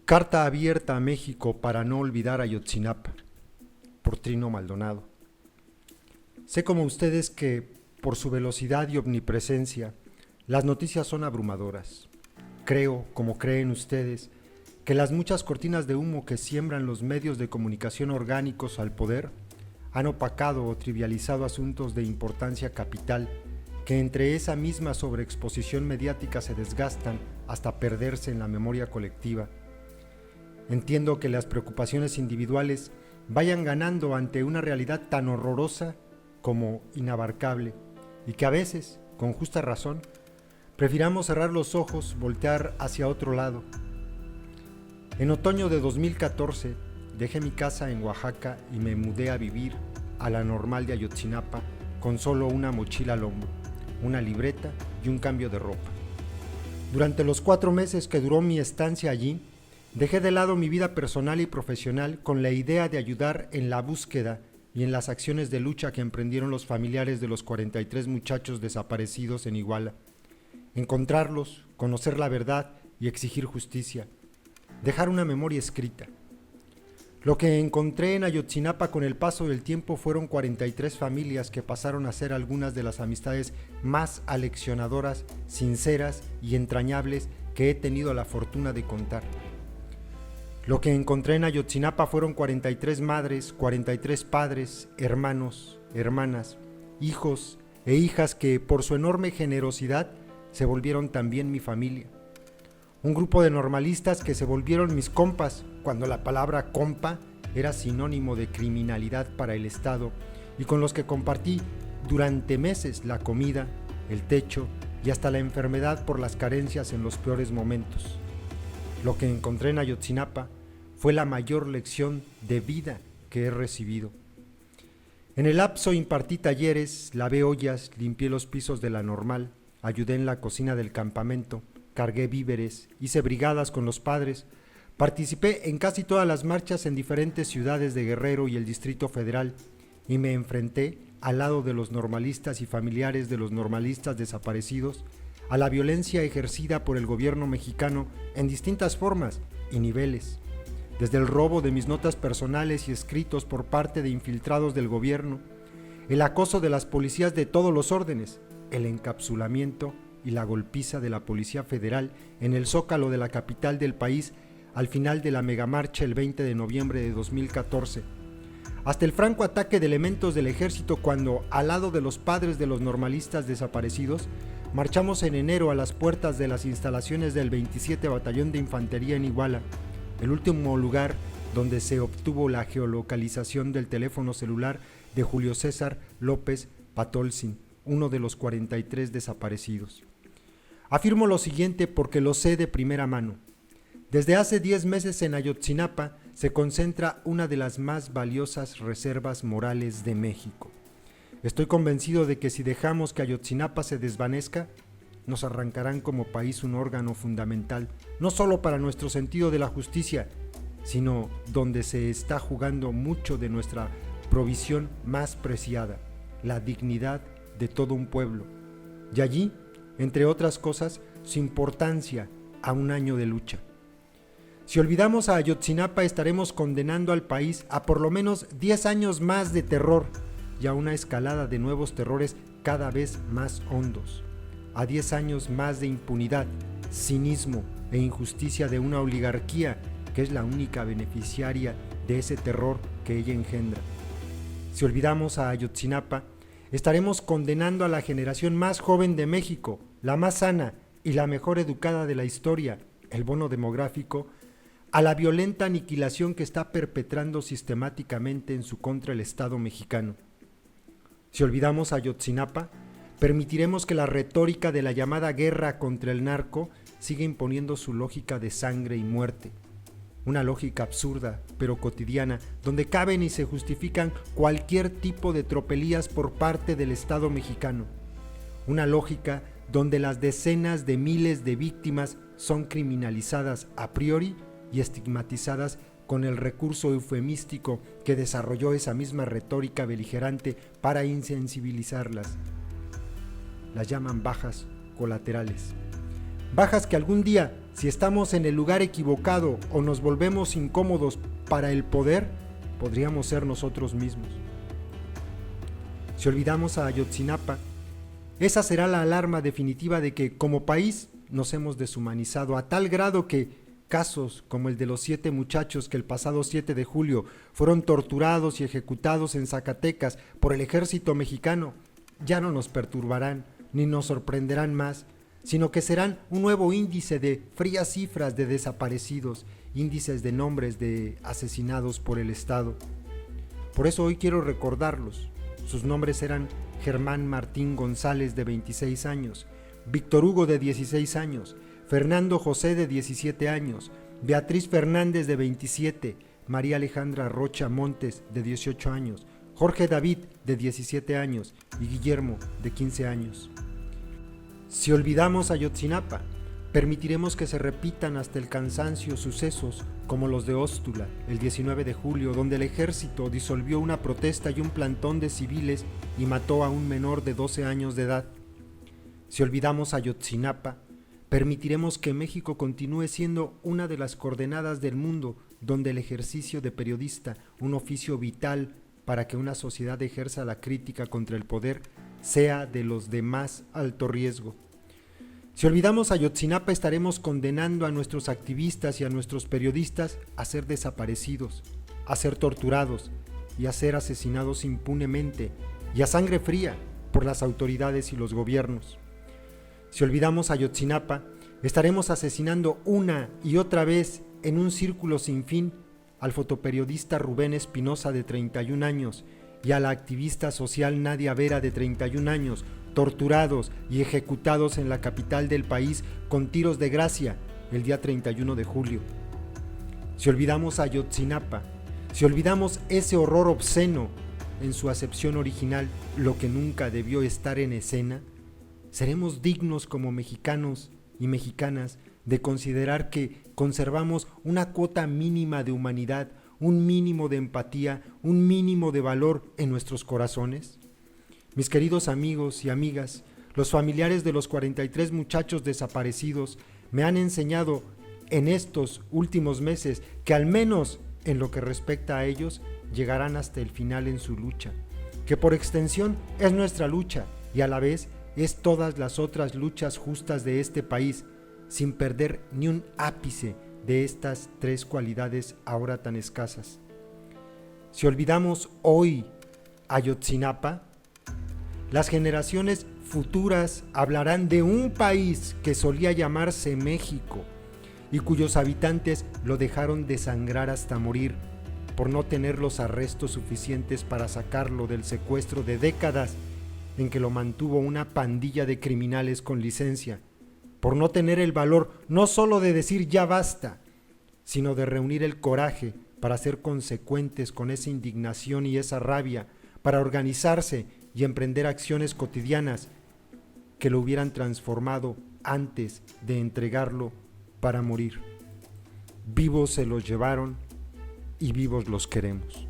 Carta abierta a México para no olvidar Ayotzinapa, por Trino Maldonado. Sé como ustedes que, por su velocidad y omnipresencia, las noticias son abrumadoras. Creo, como creen ustedes, que las muchas cortinas de humo que siembran los medios de comunicación orgánicos al poder han opacado o trivializado asuntos de importancia capital que entre esa misma sobreexposición mediática se desgastan hasta perderse en la memoria colectiva. Entiendo que las preocupaciones individuales vayan ganando ante una realidad tan horrorosa como inabarcable y que a veces, con justa razón, prefiramos cerrar los ojos, voltear hacia otro lado. En otoño de 2014 dejé mi casa en Oaxaca y me mudé a vivir a la Normal de Ayotzinapa con solo una mochila al hombro, una libreta y un cambio de ropa. Durante los 4 meses que duró mi estancia allí, dejé de lado mi vida personal y profesional con la idea de ayudar en la búsqueda y en las acciones de lucha que emprendieron los familiares de los 43 muchachos desaparecidos en Iguala. Encontrarlos, conocer la verdad y exigir justicia. Dejar una memoria escrita. Lo que encontré en Ayotzinapa con el paso del tiempo fueron 43 familias que pasaron a ser algunas de las amistades más aleccionadoras, sinceras y entrañables que he tenido la fortuna de contar. Lo que encontré en Ayotzinapa fueron 43 madres, 43 padres, hermanos, hermanas, hijos e hijas que por su enorme generosidad se volvieron también mi familia. Un grupo de normalistas que se volvieron mis compas cuando la palabra compa era sinónimo de criminalidad para el Estado y con los que compartí durante meses la comida, el techo y hasta la enfermedad por las carencias en los peores momentos. Lo que encontré en Ayotzinapa fue la mayor lección de vida que he recibido. En el lapso impartí talleres, lavé ollas, limpié los pisos de la Normal, ayudé en la cocina del campamento, cargué víveres, hice brigadas con los padres, participé en casi todas las marchas en diferentes ciudades de Guerrero y el Distrito Federal y me enfrenté al lado de los normalistas y familiares de los normalistas desaparecidos a la violencia ejercida por el gobierno mexicano en distintas formas y niveles, desde el robo de mis notas personales y escritos por parte de infiltrados del gobierno, el acoso de las policías de todos los órdenes, el encapsulamiento y la golpiza de la Policía Federal en el Zócalo de la capital del país al final de la megamarcha el 20 de noviembre de 2014, hasta el franco ataque de elementos del ejército cuando, al lado de los padres de los normalistas desaparecidos, marchamos en enero a las puertas de las instalaciones del 27 Batallón de Infantería en Iguala, el último lugar donde se obtuvo la geolocalización del teléfono celular de Julio César López Patolzin, uno de los 43 desaparecidos. Afirmo lo siguiente porque lo sé de primera mano. Desde hace 10 meses en Ayotzinapa se concentra una de las más valiosas reservas morales de México. Estoy convencido de que si dejamos que Ayotzinapa se desvanezca, nos arrancarán como país un órgano fundamental, no solo para nuestro sentido de la justicia, sino donde se está jugando mucho de nuestra provisión más preciada, la dignidad de todo un pueblo. Y allí, entre otras cosas, su importancia a un año de lucha. Si olvidamos a Ayotzinapa, estaremos condenando al país a por lo menos 10 años más de terror y a una escalada de nuevos terrores cada vez más hondos. A 10 años más de impunidad, cinismo e injusticia de una oligarquía que es la única beneficiaria de ese terror que ella engendra. Si olvidamos a Ayotzinapa, estaremos condenando a la generación más joven de México, la más sana y la mejor educada de la historia, el bono demográfico, a la violenta aniquilación que está perpetrando sistemáticamente en su contra el Estado mexicano. Si olvidamos a Ayotzinapa, permitiremos que la retórica de la llamada guerra contra el narco siga imponiendo su lógica de sangre y muerte. Una lógica absurda, pero cotidiana, donde caben y se justifican cualquier tipo de tropelías por parte del Estado mexicano. Una lógica donde las decenas de miles de víctimas son criminalizadas a priori y estigmatizadas con el recurso eufemístico que desarrolló esa misma retórica beligerante para insensibilizarlas. Las llaman bajas colaterales. bajas que algún día, si estamos en el lugar equivocado o nos volvemos incómodos para el poder, podríamos ser nosotros mismos. Si olvidamos a Ayotzinapa, esa será la alarma definitiva de que como país nos hemos deshumanizado a tal grado que casos como el de los 7 muchachos que el pasado 7 de julio fueron torturados y ejecutados en Zacatecas por el ejército mexicano ya no nos perturbarán ni nos sorprenderán más, sino que serán un nuevo índice de frías cifras de desaparecidos, índices de nombres de asesinados por el Estado. Por eso hoy quiero recordarlos. Sus nombres eran Germán Martín González, de 26 años, Víctor Hugo, de 16 años, Fernando José, de 17 años, Beatriz Fernández, de 27, María Alejandra Rocha Montes, de 18 años, Jorge David, de 17 años, y Guillermo, de 15 años. Si olvidamos a Ayotzinapa, permitiremos que se repitan hasta el cansancio sucesos como los de Óstula, el 19 de julio, donde el ejército disolvió una protesta y un plantón de civiles y mató a un menor de 12 años de edad. Si olvidamos a Ayotzinapa, permitiremos que México continúe siendo una de las coordenadas del mundo donde el ejercicio de periodista, un oficio vital para que una sociedad ejerza la crítica contra el poder, sea de los de más alto riesgo. Si olvidamos a Ayotzinapa, estaremos condenando a nuestros activistas y a nuestros periodistas a ser desaparecidos, a ser torturados y a ser asesinados impunemente y a sangre fría por las autoridades y los gobiernos. Si olvidamos a Ayotzinapa, estaremos asesinando una y otra vez en un círculo sin fin al fotoperiodista Rubén Espinosa, de 31 años, y a la activista social Nadia Vera, de 31 años, torturados y ejecutados en la capital del país con tiros de gracia el día 31 de julio. Si olvidamos a Ayotzinapa, si olvidamos ese horror obsceno en su acepción original, lo que nunca debió estar en escena, seremos dignos como mexicanos y mexicanas de considerar que conservamos una cuota mínima de humanidad, un mínimo de empatía, un mínimo de valor en nuestros corazones. Mis queridos amigos y amigas, los familiares de los 43 muchachos desaparecidos me han enseñado en estos últimos meses que al menos en lo que respecta a ellos llegarán hasta el final en su lucha, que por extensión es nuestra lucha y a la vez es todas las otras luchas justas de este país, sin perder ni un ápice de estas 3 cualidades ahora tan escasas. Si olvidamos hoy Ayotzinapa, las generaciones futuras hablarán de un país que solía llamarse México y cuyos habitantes lo dejaron desangrar hasta morir por no tener los arrestos suficientes para sacarlo del secuestro de décadas en que lo mantuvo una pandilla de criminales con licencia, por no tener el valor no solo de decir ya basta, sino de reunir el coraje para ser consecuentes con esa indignación y esa rabia, para organizarse y emprender acciones cotidianas que lo hubieran transformado antes de entregarlo para morir. Vivos se los llevaron y vivos los queremos.